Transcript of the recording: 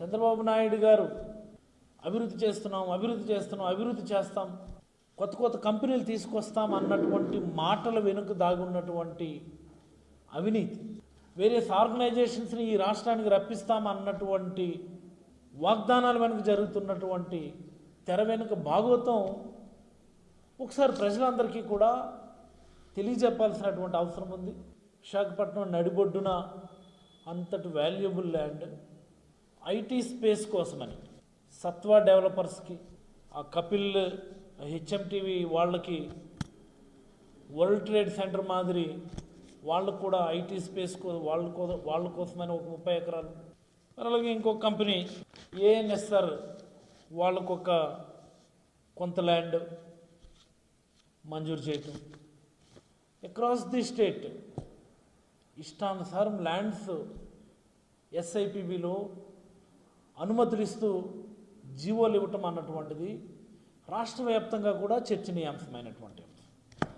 చంద్రబాబు నాయుడు గారు అభివృద్ధి చేస్తాం, కొత్త కంపెనీలు తీసుకొస్తాం అన్నటువంటి మాటల వెనుక దాగున్నటువంటి అవినీతి, వేరియస్ ఆర్గనైజేషన్స్ని ఈ రాష్ట్రానికి రప్పిస్తాం అన్నటువంటి వాగ్దానాల వెనుక జరుగుతున్నటువంటి తెర వెనుక భాగవతం ఒకసారి ప్రజలందరికీ కూడా తెలియజెప్పాల్సినటువంటి అవసరం ఉంది. విశాఖపట్నం నడిబొడ్డున అంతటి వాల్యుబుల్ ల్యాండ్ ఐటీ స్పేస్ కోసమని సత్వా డెవలపర్స్కి, ఆ కపిల్ హెచ్ఎంటీవీ వాళ్ళకి, వరల్డ్ ట్రేడ్ సెంటర్ మాదిరి వాళ్ళకు కూడా ఐటీ స్పేస్ వాళ్ళ కోసమని ఒక 30 ఎకరాలు, అలాగే ఇంకొక కంపెనీ ఏఎన్ఎస్ఆర్ వాళ్ళకొక కొంత ల్యాండ్ మంజూరు చేయటం, అక్రాస్ ది స్టేట్ ఇష్టానుసారం ల్యాండ్స్ ఎస్ఐపిబిలో అనుమతులు ఇస్తూ జీవోలు ఇవ్వటం అన్నటువంటిది రాష్ట్ర వ్యాప్తంగా కూడా చర్చనీయాంశమైనటువంటి